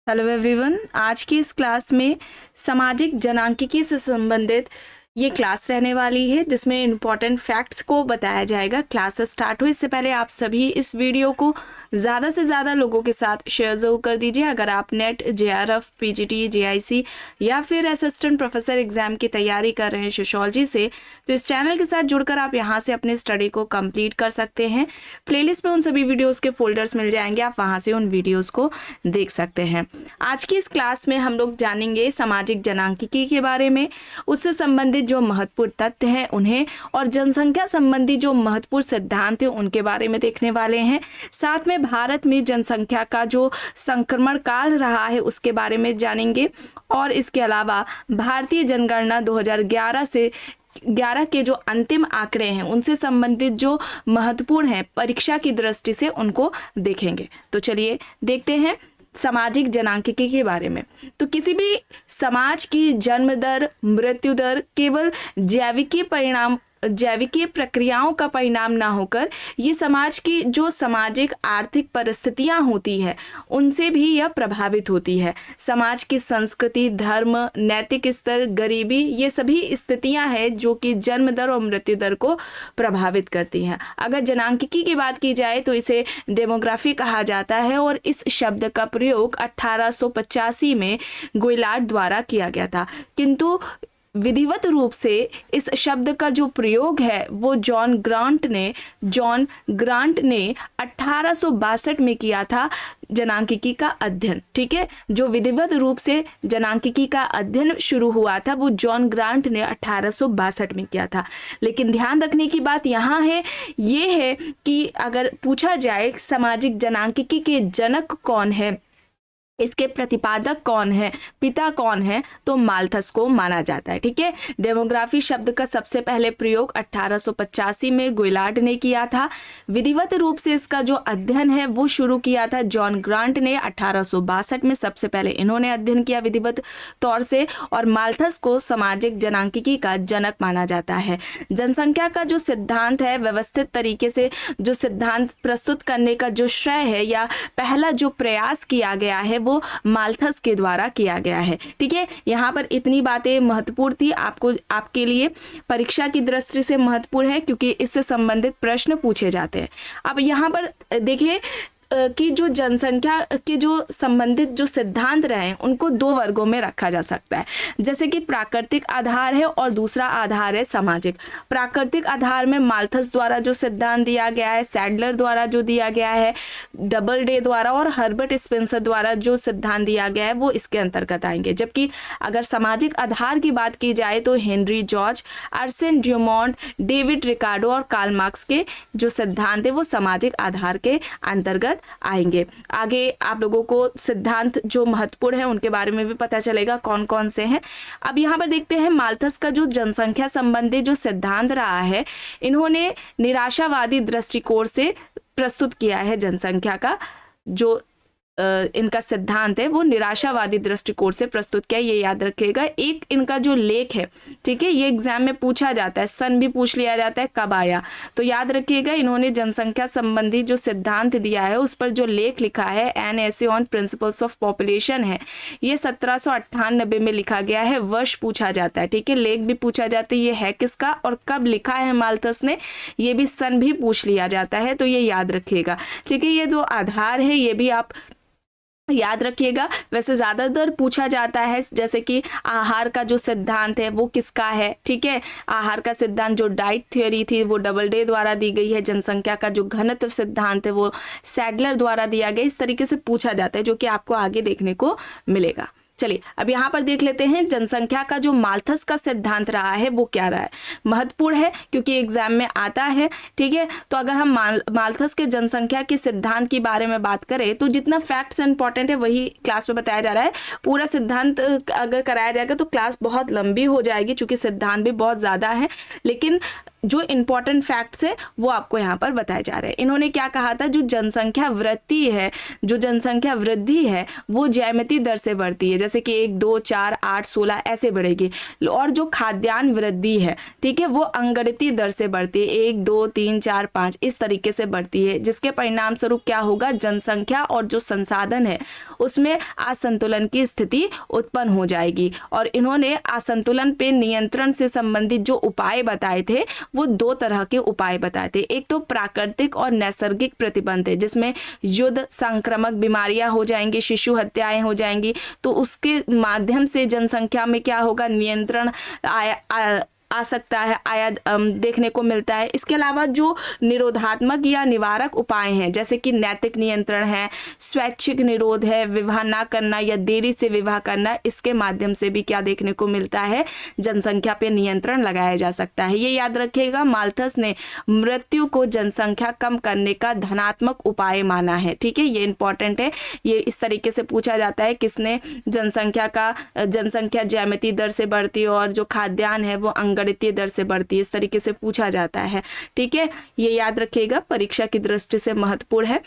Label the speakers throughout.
Speaker 1: Hello everyone. आज की इस क्लास में सामाजिक जनांकिकी से संबंधित ये क्लास रहने वाली है जिसमें इम्पॉर्टेंट फैक्ट्स को बताया जाएगा। क्लास स्टार्ट हो इससे पहले आप सभी इस वीडियो को ज़्यादा से ज़्यादा लोगों के साथ शेयर ज़रूर कर दीजिए। अगर आप नेट, जेआरएफ, पीजीटी, जेआईसी या फिर असिस्टेंट प्रोफेसर एग्जाम की तैयारी कर रहे हैं सोशियोलॉजी से, तो इस चैनल के साथ जुड़कर आप यहाँ से अपने स्टडी को कंप्लीट कर सकते हैं। प्लेलिस्ट में उन सभी वीडियोज़ के फोल्डर्स मिल जाएंगे, आप वहाँ से उन वीडियोज़ को देख सकते हैं। आज की इस क्लास में हम लोग जानेंगे सामाजिक जनांकिकी के बारे में, उससे संबंधित जो महत्वपूर्ण तथ्य हैं उन्हें, और जनसंख्या संबंधी जो महत्वपूर्ण सिद्धांत हैं उनके बारे में देखने वाले हैं। साथ में भारत में जनसंख्या का जो संक्रमण काल रहा है उसके बारे में जानेंगे, और इसके अलावा भारतीय जनगणना 2011 से 11 के जो अंतिम आंकड़े हैं उनसे संबंधित जो महत्वपूर्ण है परीक्षा की दृष्टि से उनको देखेंगे। तो चलिए देखते हैं सामाजिक जनांकिकी के बारे में। तो किसी भी समाज की जन्म दर, मृत्यु दर केवल जैविकीय प्रक्रियाओं का परिणाम ना होकर ये समाज की जो सामाजिक आर्थिक परिस्थितियां होती है उनसे भी यह प्रभावित होती है। समाज की संस्कृति, धर्म, नैतिक स्तर, गरीबी, ये सभी स्थितियां हैं जो कि जन्म दर और मृत्यु दर को प्रभावित करती हैं। अगर जनांकिकी की बात की जाए तो इसे डेमोग्राफी कहा जाता है, और इस शब्द का प्रयोग 1885 में गोइलार्ड द्वारा किया गया था। किंतु विधिवत रूप से इस शब्द का जो प्रयोग है वो जॉन ग्रांट ने 1862 में किया था, जनांकिकी का अध्ययन। ठीक है, जो विधिवत रूप से जनांकिकी का अध्ययन शुरू हुआ था वो जॉन ग्रांट ने 1862 में किया था। लेकिन ध्यान रखने की बात यहाँ है ये है कि अगर पूछा जाए सामाजिक जनांकिकी के जनक कौन है, इसके प्रतिपादक कौन है, पिता कौन है, तो माल्थस को माना जाता है। ठीक है, डेमोग्राफी शब्द का सबसे पहले प्रयोग 1885 में गोइलार्ड ने किया था। विधिवत रूप से इसका जो अध्ययन है वो शुरू किया था जॉन ग्रांट ने 1862 में, सबसे पहले इन्होंने अध्ययन किया विधिवत तौर से, और माल्थस को सामाजिक जनांकिकी का जनक माना जाता है। जनसंख्या का जो सिद्धांत है, व्यवस्थित तरीके से जो सिद्धांत प्रस्तुत करने का जो श्रेय है या पहला जो प्रयास किया गया है वो माल्थस के द्वारा किया गया है। ठीक है, यहाँ पर इतनी बातें महत्वपूर्ण थी, आपके लिए परीक्षा की दृष्टि से महत्वपूर्ण है क्योंकि इससे संबंधित प्रश्न पूछे जाते हैं। अब यहाँ पर देखिए कि जो जनसंख्या के जो संबंधित जो सिद्धांत रहे उनको दो वर्गों में रखा जा सकता है, जैसे कि प्राकृतिक आधार है और दूसरा आधार है सामाजिक। प्राकृतिक आधार में माल्थस द्वारा जो सिद्धांत दिया गया है, सैडलर द्वारा जो दिया गया है, डबल डे द्वारा और हर्बर्ट स्पेंसर द्वारा जो सिद्धांत दिया गया है वो इसके अंतर्गत आएंगे। जबकि अगर सामाजिक आधार की बात की जाए तो Henry George, Arsene Dumont, David Ricardo और कार्ल मार्क्स के जो सिद्धांत है वो सामाजिक आधार के अंतर्गत आएंगे। आगे आप लोगों को सिद्धांत जो महत्वपूर्ण है उनके बारे में भी पता चलेगा कौन कौन से हैं। अब यहाँ पर देखते हैं माल्थस का जो जनसंख्या संबंधी जो सिद्धांत रहा है, इन्होंने निराशावादी दृष्टिकोण से प्रस्तुत किया है। जनसंख्या का जो इनका सिद्धांत है वो निराशावादी दृष्टिकोण से प्रस्तुत किया, ये याद रखिएगा। एक इनका जो लेख है, ठीक है, ये एग्जाम में पूछा जाता है, सन भी पूछ लिया जाता है कब आया, तो याद रखिएगा इन्होंने जनसंख्या संबंधी जो सिद्धांत दिया है उस पर जो लेख लिखा है, an essay on principles of population है, ये 1798 में लिखा गया है। वर्ष पूछा जाता है, ठीक है, लेख भी पूछा जाता है, ये है किसका और कब लिखा है माल्थस ने, ये भी सन भी पूछ लिया जाता है, तो ये याद रखिएगा। ठीक है, ये जो आधार है ये भी आप याद रखिएगा। वैसे ज़्यादातर पूछा जाता है जैसे कि आहार का जो सिद्धांत है वो किसका है। ठीक है, आहार का सिद्धांत जो डाइट थ्योरी थी वो डबल डे द्वारा दी गई है। जनसंख्या का जो घनत्व सिद्धांत है वो सैडलर द्वारा दिया गया। इस तरीके से पूछा जाता है जो कि आपको आगे देखने को मिलेगा। चलिए अब यहाँ पर देख लेते हैं जनसंख्या का जो माल्थस का सिद्धांत रहा है वो क्या रहा है। महत्वपूर्ण है क्योंकि एग्जाम में आता है। ठीक है, तो अगर हम माल्थस के जनसंख्या के सिद्धांत के बारे में बात करें तो जितना फैक्ट्स इंपॉर्टेंट है वही क्लास में बताया जा रहा है। पूरा सिद्धांत अगर कराया जाएगा तो क्लास बहुत लंबी हो जाएगी चूँकि सिद्धांत भी बहुत ज़्यादा है, लेकिन जो इम्पोर्टेंट फैक्ट्स है वो आपको यहाँ पर बताए जा रहे हैं। इन्होंने क्या कहा था, जो जनसंख्या वृद्धि है वो ज्यामितीय दर से बढ़ती है, जैसे कि 1, 2, 4, 8, 16 ऐसे बढ़ेगी। और जो खाद्यान्न वृद्धि है, ठीक है, वो अंगणितीय दर से बढ़ती है, 1, 2, 3, 4, 5 इस तरीके से बढ़ती है, जिसके परिणाम स्वरूप क्या होगा, जनसंख्या और जो संसाधन है उसमें असंतुलन की स्थिति उत्पन्न हो जाएगी। और इन्होंने असंतुलन पे नियंत्रण से संबंधित जो उपाय बताए थे वो 2 तरह के उपाय बताए थे। एक तो प्राकृतिक और नैसर्गिक प्रतिबंध है, जिसमें युद्ध, संक्रामक बीमारियां हो जाएंगी, शिशु हत्याएं हो जाएंगी, तो उसके माध्यम से जनसंख्या में क्या होगा, नियंत्रण आ सकता है, देखने को मिलता है। इसके अलावा जो निरोधात्मक या निवारक उपाय हैं, जैसे कि नैतिक नियंत्रण है, स्वैच्छिक निरोध है, विवाह ना करना या देरी से विवाह करना, इसके माध्यम से भी क्या देखने को मिलता है, जनसंख्या पे नियंत्रण लगाया जा सकता है। ये याद रखिएगा, माल्थस ने मृत्यु को जनसंख्या कम करने का धनात्मक उपाय माना है। ठीक है, ये इंपॉर्टेंट है। ये इस तरीके से पूछा जाता है, किसने जनसंख्या ज्यामितीय दर से बढ़ती है और जो खाद्यान्न है वो गणितीय दर से बढ़ती है, इस तरीके से पूछा जाता है। ठीक है, ये याद रखिएगा, परीक्षा की दृष्टि से महत्वपूर्ण है।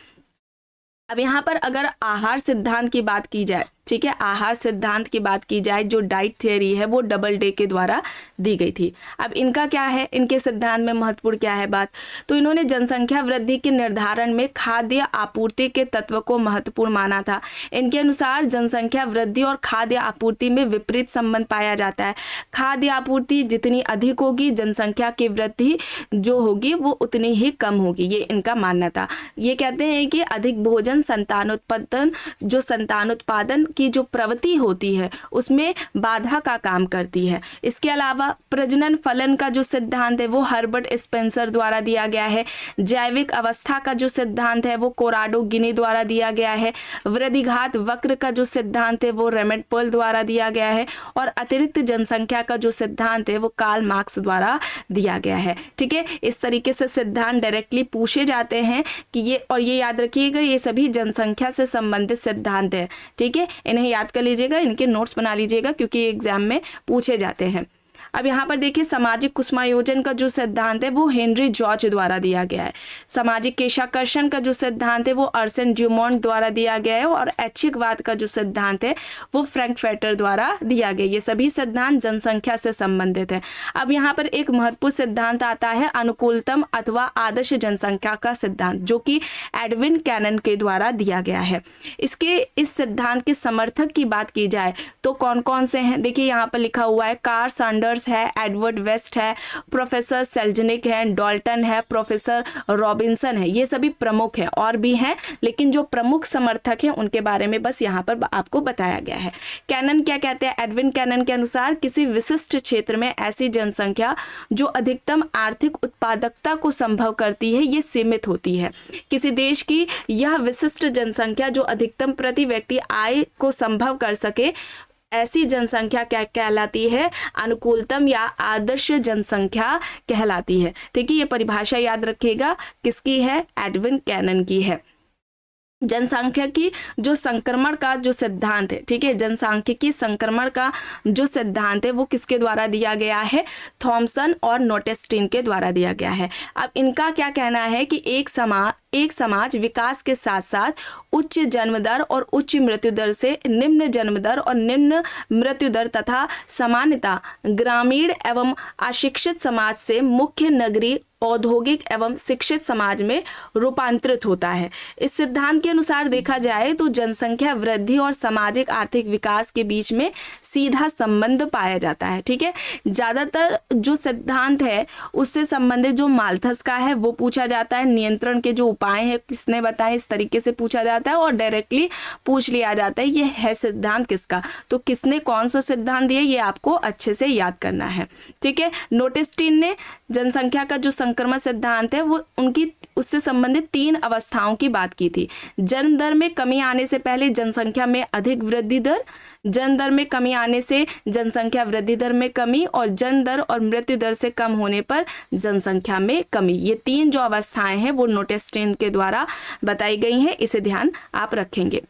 Speaker 1: अब यहाँ पर अगर आहार सिद्धांत की बात की जाए, ठीक है, आहार सिद्धांत की बात की जाए, जो डाइट थियरी है वो डबल डे के द्वारा दी गई थी। अब इनका क्या है, इनके सिद्धांत में महत्वपूर्ण क्या है बात, तो इन्होंने जनसंख्या वृद्धि के निर्धारण में खाद्य आपूर्ति के तत्व को महत्वपूर्ण माना था। इनके अनुसार जनसंख्या वृद्धि और खाद्य आपूर्ति में विपरीत संबंध पाया जाता है। खाद्य आपूर्ति जितनी अधिक होगी, जनसंख्या की वृद्धि जो होगी वो उतनी ही कम होगी, ये इनका मानना था। ये कहते हैं कि अधिक भोजन संतानोत्पादन की जो प्रवृत्ति होती है उसमें बाधा का काम करती है। इसके अलावा प्रजनन फलन का जो सिद्धांत है वो हर्बर्ट स्पेंसर द्वारा दिया गया है। जैविक अवस्था का जो सिद्धांत है वो कोराडो गिनी द्वारा दिया गया है। वृद्धिघात वक्र का जो सिद्धांत है वो रेमंड पर्ल द्वारा दिया गया है। और अतिरिक्त जनसंख्या का जो सिद्धांत है वो कार्ल मार्क्स द्वारा दिया गया है। ठीक है, इस तरीके से सिद्धांत डायरेक्टली पूछे जाते हैं कि ये याद रखिएगा, ये सभी जनसंख्या से संबंधित सिद्धांत है। ठीक है, इन्हें याद कर लीजिएगा, इनके नोट्स बना लीजिएगा क्योंकि एग्जाम में पूछे जाते हैं। अब यहाँ पर देखिए, सामाजिक कुसुमायोजन का जो सिद्धांत है वो हेनरी जॉर्ज द्वारा दिया गया है। सामाजिक केशाकर्षण का जो सिद्धांत है वो अर्सन ड्यूमोंट द्वारा दिया गया है। और ऐच्छिकवाद का जो सिद्धांत है वो फ्रैंकफर्टर द्वारा दिया गया। ये सभी सिद्धांत जनसंख्या से संबंधित है। अब यहाँ पर एक महत्वपूर्ण सिद्धांत आता है अनुकूलतम अथवा आदर्श जनसंख्या का सिद्धांत, जो कि एडविन कैनन के द्वारा दिया गया है। इस सिद्धांत के समर्थक की बात की जाए तो कौन कौन से हैं, देखिए यहाँ पर लिखा हुआ है, कार्ल सैंडर्स है, एडवर्ड वेस्ट है, प्रोफेसर सेल्जनिक है, डॉल्टन है, प्रोफेसर रॉबिन्सन है। ये सभी प्रमुख हैं, और भी हैं, लेकिन जो प्रमुख समर्थक हैं उनके बारे में बस यहाँ पर आपको बताया गया है। कैनन क्या कहते हैं, एडविन कैनन के अनुसार किसी विशिष्ट क्षेत्र में ऐसी जनसंख्या जो अधिकतम आर्थिक उत्पादकता को संभव करती है ये सीमित होती है। किसी देश की यह विशिष्ट जनसंख्या जो अधिकतम प्रति व्यक्ति आय को संभव कर सके, ऐसी जनसंख्या क्या कहलाती है, अनुकूलतम या आदर्श जनसंख्या कहलाती है। ठीक है, ये परिभाषा याद रखिएगा, किसकी है, एडविन कैनन की है। जनसांख्यिकी जो संक्रमण का जो सिद्धांत है, ठीक है, जनसांख्यिकी संक्रमण का जो सिद्धांत है वो किसके द्वारा दिया गया है, थॉमसन और नोटेस्टीन के द्वारा दिया गया है। अब इनका क्या कहना है कि एक समाज विकास के साथ साथ उच्च जन्म दर और उच्च मृत्यु दर से निम्न जन्म दर और निम्न मृत्यु दर तथा सामान्यतः ग्रामीण एवं अशिक्षित समाज से मुख्य नगरीय औद्योगिक एवं शिक्षित समाज में रूपांतरित होता है। इस सिद्धांत के अनुसार देखा जाए तो जनसंख्या वृद्धि और सामाजिक आर्थिक विकास के बीच में सीधा संबंध पाया जाता है। ठीक है, ज़्यादातर जो सिद्धांत है उससे संबंधित जो माल्थस का है वो पूछा जाता है। नियंत्रण के जो उपाय हैं किसने बताए, इस तरीके से पूछा जाता है और डायरेक्टली पूछ लिया जाता है ये है सिद्धांत किसका, तो किसने कौन सा सिद्धांत दिया ये आपको अच्छे से याद करना है। ठीक है, नोटेस्टीन ने जनसंख्या का जो संक्रमण सिद्धांत है वो उनकी उससे संबंधित 3 अवस्थाओं की बात की थी। जन्म दर में कमी आने से पहले जनसंख्या में अधिक वृद्धि दर, जन्म दर में कमी आने से जनसंख्या वृद्धि दर में कमी, और जन्म दर और मृत्यु दर से कम होने पर जनसंख्या में कमी। ये 3 जो अवस्थाएं हैं वो नोटेस्टीन के द्वारा बताई गई हैं, इसे ध्यान आप रखेंगे।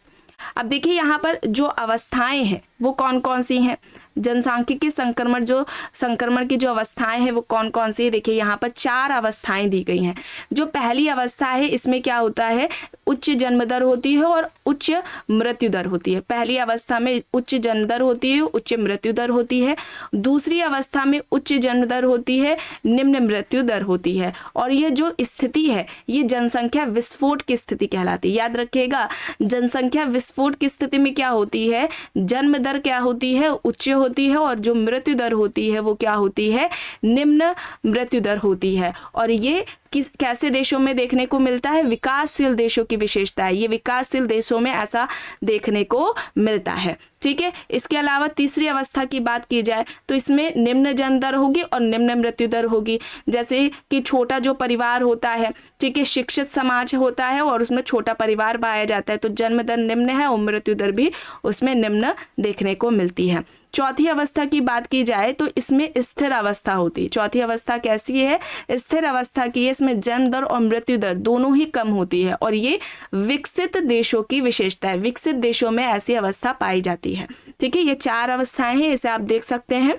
Speaker 1: अब देखिए यहाँ पर जो अवस्थाएं हैं वो कौन कौन सी हैं। जनसांख्यिकी संक्रमण की जो अवस्थाएं हैं वो कौन कौन सी है, देखिए यहाँ पर 4 अवस्थाएं दी गई हैं। जो पहली अवस्था है इसमें क्या होता है, उच्च जन्म दर होती है और उच्च मृत्यु दर होती है। पहली अवस्था में उच्च जन्म दर होती है, उच्च मृत्यु दर होती है। दूसरी अवस्था में उच्च जन्म दर होती है, निम्न मृत्यु दर होती है। और ये जो स्थिति है ये जनसंख्या विस्फोट की स्थिति कहलाती है। याद रखिएगा, जनसंख्या विस्फोट की स्थिति में क्या होती है, जन्म दर क्या होती है, उच्च होती है, और जो मृत्यु दर होती है वो क्या होती है, निम्न मृत्यु दर होती है। और ये कैसे देशों में देखने को मिलता है, विकासशील देशों की विशेषता है, ये विकासशील देशों में ऐसा देखने को मिलता है। ठीक है, इसके अलावा तीसरी अवस्था की बात की जाए तो इसमें निम्न जन्म दर होगी और निम्न मृत्यु दर होगी। जैसे कि छोटा जो परिवार होता है, ठीक है, शिक्षित समाज होता है और उसमें छोटा परिवार पाया जाता है, तो जन्म दर निम्न है और मृत्यु दर भी उसमें निम्न देखने को मिलती है। चौथी अवस्था की बात की जाए तो इसमें स्थिर अवस्था होती है। चौथी अवस्था कैसी है, स्थिर अवस्था की है। इसमें जन्म दर और मृत्यु दर दोनों ही कम होती है और ये विकसित देशों की विशेषता है। विकसित देशों में ऐसी अवस्था पाई जाती है। ठीक है, ये 4 अवस्थाएं हैं, इसे आप देख सकते हैं।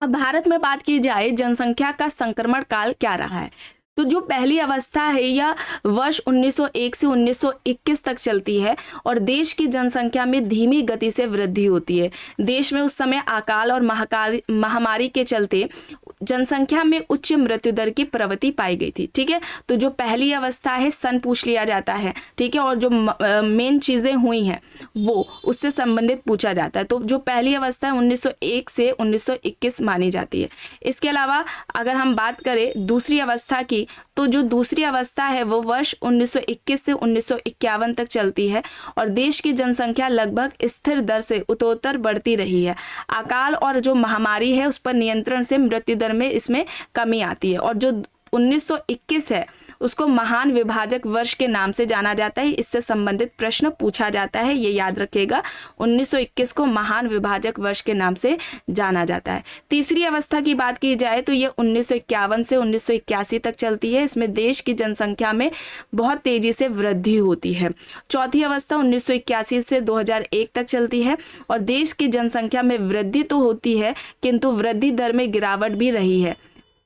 Speaker 1: अब भारत में बात की जाए जनसंख्या का संक्रमण काल क्या रहा है, तो जो पहली अवस्था है यह वर्ष 1901 से 1921 तक चलती है और देश की जनसंख्या में धीमी गति से वृद्धि होती है। देश में उस समय अकाल और महामारी के चलते जनसंख्या में उच्च मृत्यु दर की प्रवृत्ति पाई गई थी। ठीक है, तो जो पहली अवस्था है सन पूछ लिया जाता है। ठीक है, और जो मेन चीज़ें हुई हैं वो उससे संबंधित पूछा जाता है। तो जो पहली अवस्था है 1901 से 1921 मानी जाती है। इसके अलावा अगर हम बात करें दूसरी अवस्था की, तो जो दूसरी अवस्था है वो वर्ष 1921 से 1951 तक चलती है और देश की जनसंख्या लगभग स्थिर दर से उत्तरोत्तर बढ़ती रही है। अकाल और जो महामारी है उस पर नियंत्रण से मृत्यु दर में इसमें कमी आती है। और जो 1921 है उसको महान विभाजक वर्ष के नाम से जाना जाता है। इससे संबंधित प्रश्न पूछा जाता है, ये याद रखिएगा। 1921 को महान विभाजक वर्ष के नाम से जाना जाता है। तीसरी अवस्था की बात की जाए तो ये 1951 से 1981 तक चलती है। इसमें देश की जनसंख्या में बहुत तेजी से वृद्धि होती है। चौथी अवस्था 1981 से 2001 तक चलती है और देश की जनसंख्या में वृद्धि तो होती है किंतु वृद्धि दर में गिरावट भी रही है।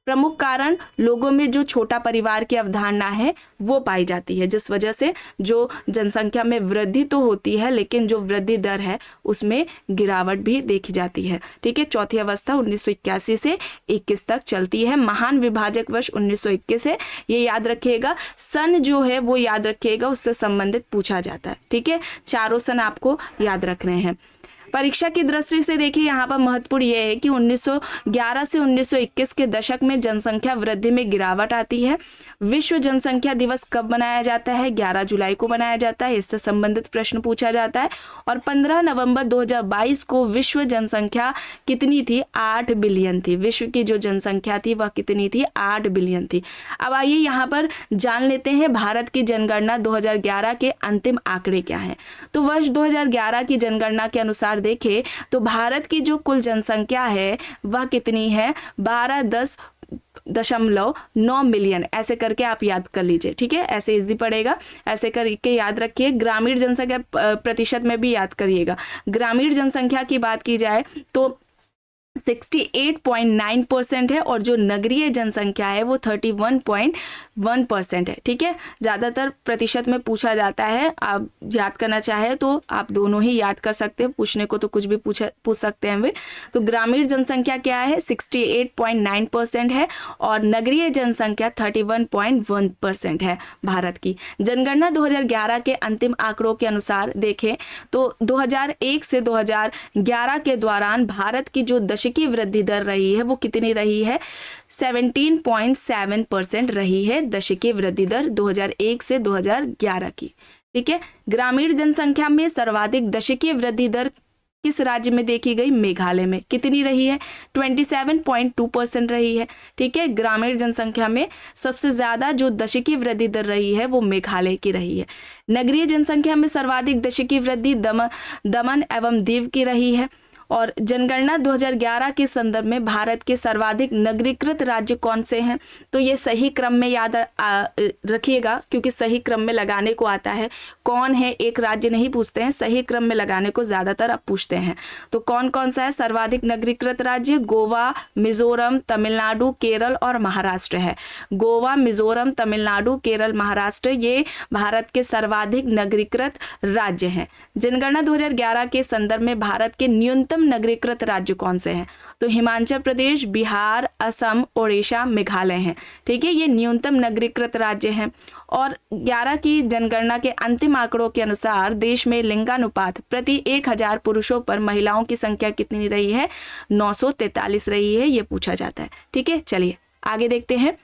Speaker 1: प्रमुख कारण लोगों में जो छोटा परिवार की अवधारणा है वो पाई जाती है, जिस वजह से जो जनसंख्या में वृद्धि तो होती है लेकिन जो वृद्धि दर है उसमें गिरावट भी देखी जाती है। ठीक है, चौथी अवस्था 1981 से 21 तक चलती है। महान विभाजक वर्ष 1921 है, ये याद रखिएगा। सन जो है वो याद रखिएगा, उससे संबंधित पूछा जाता है। ठीक है, चारों सन आपको याद रखने हैं। परीक्षा की दृष्टि से देखिए यहाँ पर महत्वपूर्ण यह है कि 1911 से 1921 के दशक में जनसंख्या वृद्धि में गिरावट आती है। विश्व जनसंख्या दिवस कब मनाया जाता है, 11 जुलाई को मनाया जाता है। इससे संबंधित प्रश्न पूछा जाता है। और 15 नवंबर 2022 को विश्व जनसंख्या कितनी थी, 8 बिलियन थी। विश्व की जो जनसंख्या थी वह कितनी थी, 8 बिलियन थी। अब आइए यहाँ पर जान लेते हैं भारत की जनगणना 2011 के अंतिम आंकड़े क्या हैं। तो वर्ष 2011 की जनगणना के अनुसार देखें तो भारत की जो कुल जनसंख्या है वह कितनी है, 12.9 मिलियन। ऐसे करके आप याद कर लीजिए। ठीक है, ऐसे इजी पड़ेगा, ऐसे करके याद रखिए। ग्रामीण जनसंख्या प्रतिशत में भी याद करिएगा। ग्रामीण जनसंख्या की बात की जाए तो 68.9% है और जो नगरीय जनसंख्या है वो 31.1% है। ठीक है, ज़्यादातर प्रतिशत में पूछा जाता है। आप याद करना चाहे तो आप दोनों ही याद कर सकते हैं, पूछने को तो कुछ भी पूछ सकते हैं वे। तो ग्रामीण जनसंख्या क्या है, 68.9% है और नगरीय जनसंख्या 31.1% है भारत की। जनगणना 2011 के अंतिम आंकड़ों के अनुसार देखें तो 2001 से 2011 के दौरान भारत की जो की वृद्धि दर रही है वो कितनी रही है, 17.7% रही है दशकीय वृद्धि दर 2001 से 2011 की। ठीक है, ग्रामीण जनसंख्या में सर्वाधिक दशकीय वृद्धि दर किस राज्य में देखी गई, मेघालय में। कितनी रही है, 27.2% रही है। ठीक है, ग्रामीण जनसंख्या में सबसे ज्यादा जो दशकीय वृद्धि दर रही है वो मेघालय की रही है। नगरीय जनसंख्या में सर्वाधिक दशकीय वृद्धि दमन एवं दीव की रही है और जनगणना 2011 के संदर्भ में भारत के सर्वाधिक नगरीकृत राज्य कौन से हैं, तो ये सही क्रम में याद रखिएगा, क्योंकि सही क्रम में लगाने को आता है। कौन है एक राज्य नहीं पूछते हैं, सही क्रम में लगाने को ज़्यादातर अब पूछते हैं। तो कौन कौन सा है सर्वाधिक नगरीकृत राज्य? गोवा, मिजोरम, तमिलनाडु, केरल और महाराष्ट्र है। गोवा, मिजोरम, तमिलनाडु, केरल, महाराष्ट्र ये भारत के सर्वाधिक नगरीकृत राज्य हैं। जनगणना 2011 के संदर्भ में भारत के न्यूनतम नगरीकृत राज्य कौन से हैं? तो हिमाचल प्रदेश, बिहार, असम, ओडिशा, मेघालय हैं। ठीक है, ये न्यूनतम नगरीकृत राज्य हैं। और 11 की जनगणना के अंतिम आंकड़ों के अनुसार देश में लिंगानुपात प्रति 1000 पुरुषों पर महिलाओं की संख्या कितनी रही है? 943 रही है, ये पूछा जाता है। ठीक है, चलिए आगे देखते हैं।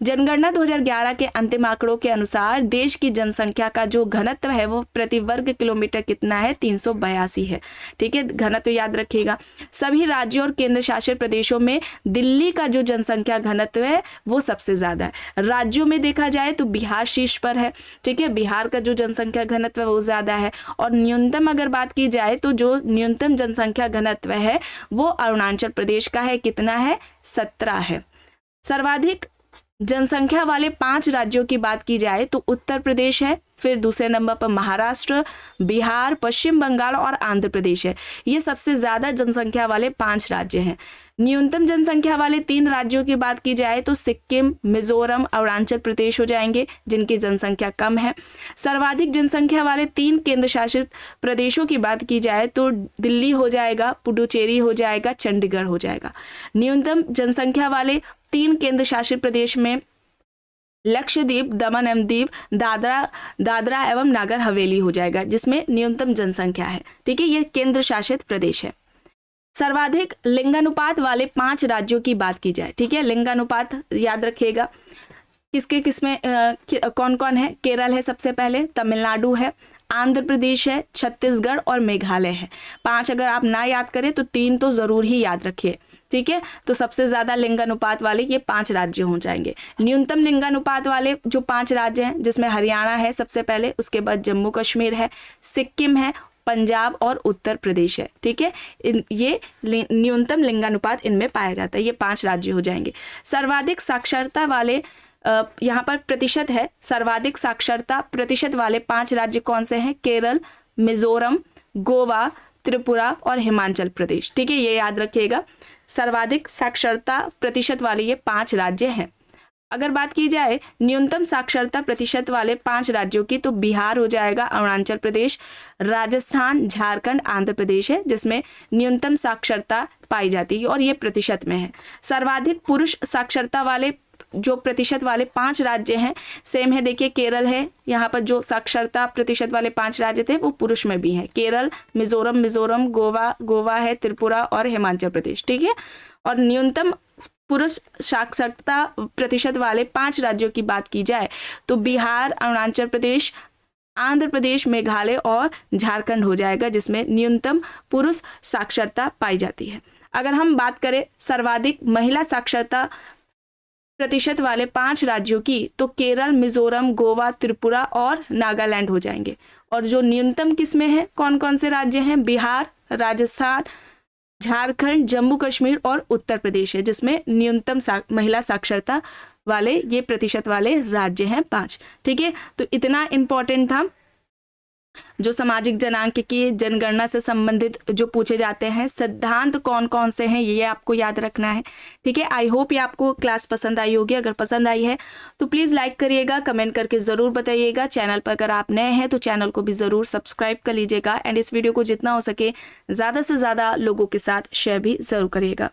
Speaker 1: जनगणना 2011 के अंतिम आंकड़ों के अनुसार देश की जनसंख्या का जो घनत्व है वो प्रति वर्ग किलोमीटर कितना है? 382 है। ठीक है, घनत्व याद रखिएगा। सभी राज्यों और केंद्र शासित प्रदेशों में दिल्ली का जो जनसंख्या घनत्व है वो सबसे ज्यादा है। राज्यों में देखा जाए तो बिहार शीर्ष पर है। ठीक है, बिहार का जो जनसंख्या घनत्व है वो ज्यादा है। और न्यूनतम अगर बात की जाए तो जो न्यूनतम जनसंख्या घनत्व है वो अरुणाचल प्रदेश का है। कितना है? 17 है। सर्वाधिक जनसंख्या वाले 5 राज्यों की बात की जाए तो उत्तर प्रदेश है, फिर दूसरे नंबर पर महाराष्ट्र, बिहार, पश्चिम बंगाल और आंध्र प्रदेश है। ये सबसे ज्यादा जनसंख्या वाले 5 राज्य हैं। न्यूनतम जनसंख्या वाले 3 राज्यों की बात की जाए तो सिक्किम, मिजोरम, अरुणाचल प्रदेश हो जाएंगे, जिनकी जनसंख्या कम है। सर्वाधिक जनसंख्या वाले 3 केंद्र शासित प्रदेशों की बात की जाए तो दिल्ली हो जाएगा, पुडुचेरी हो जाएगा, चंडीगढ़ हो जाएगा। न्यूनतम जनसंख्या वाले 3 केंद्र शासित प्रदेश में लक्षद्वीप, दमन एवं दीव, दादरा एवं नागर हवेली हो जाएगा, जिसमें न्यूनतम जनसंख्या है। ठीक है, ये केंद्र शासित प्रदेश है। सर्वाधिक लिंगानुपात वाले 5 राज्यों की बात की जाए। ठीक है, लिंगानुपात याद रखिएगा किसमें कौन कौन है? केरल है सबसे पहले, तमिलनाडु है, आंध्र प्रदेश है, छत्तीसगढ़ और मेघालय है। 5 अगर आप ना याद करें तो 3 तो जरूर ही याद रखिए। ठीक है, तो सबसे ज्यादा लिंगानुपात वाले ये 5 राज्य हो जाएंगे। न्यूनतम लिंगानुपात वाले जो 5 राज्य हैं, जिसमें हरियाणा है सबसे पहले, उसके बाद जम्मू कश्मीर है, सिक्किम है, पंजाब और उत्तर प्रदेश है। ठीक है, ये न्यूनतम लिंगानुपात इनमें पाया जाता है। ये 5 राज्य हो जाएंगे। सर्वाधिक साक्षरता वाले यहाँ पर प्रतिशत है, सर्वाधिक साक्षरता प्रतिशत वाले 5 राज्य कौन से हैं? केरल, मिजोरम, गोवा, त्रिपुरा और हिमाचल प्रदेश। ठीक है, ये याद रखिएगा। सर्वाधिक साक्षरता प्रतिशत वाले ये 5 राज्य हैं। अगर बात की जाए न्यूनतम साक्षरता प्रतिशत वाले 5 राज्यों की तो बिहार हो जाएगा, अरुणाचल प्रदेश, राजस्थान, झारखंड, आंध्र प्रदेश है, जिसमें न्यूनतम साक्षरता पाई जाती है और ये प्रतिशत में है। सर्वाधिक पुरुष साक्षरता वाले जो प्रतिशत वाले 5 राज्य हैं सेम है। देखिए, केरल है, यहाँ पर जो साक्षरता प्रतिशत वाले 5 राज्य थे वो पुरुष में भी हैं। केरल, मिजोरम, गोवा है, त्रिपुरा और हिमाचल प्रदेश। ठीक है, और न्यूनतम पुरुष साक्षरता प्रतिशत वाले 5 राज्यों की बात की जाए तो बिहार, अरुणाचल प्रदेश, आंध्र प्रदेश, मेघालय और झारखंड हो जाएगा, जिसमें न्यूनतम पुरुष साक्षरता पाई जाती है। अगर हम बात करें सर्वाधिक महिला साक्षरता प्रतिशत वाले 5 राज्यों की तो केरल, मिजोरम, गोवा, त्रिपुरा और नागालैंड हो जाएंगे। और जो न्यूनतम किसमें है, कौन कौन से राज्य हैं? बिहार, राजस्थान, झारखंड, जम्मू कश्मीर और उत्तर प्रदेश है, जिसमें न्यूनतम महिला साक्षरता वाले ये प्रतिशत वाले राज्य हैं 5। ठीक है, तो इतना इंपॉर्टेंट था जो सामाजिक जनांकिकी जनगणना से संबंधित जो पूछे जाते हैं। सिद्धांत कौन कौन से हैं ये आपको याद रखना है। ठीक है, आई होप ये आपको क्लास पसंद आई होगी। अगर पसंद आई है तो प्लीज़ लाइक करिएगा, कमेंट करके ज़रूर बताइएगा। चैनल पर अगर आप नए हैं तो चैनल को भी ज़रूर सब्सक्राइब कर लीजिएगा एंड इस वीडियो को जितना हो सके ज़्यादा से ज़्यादा लोगों के साथ शेयर भी ज़रूर करिएगा।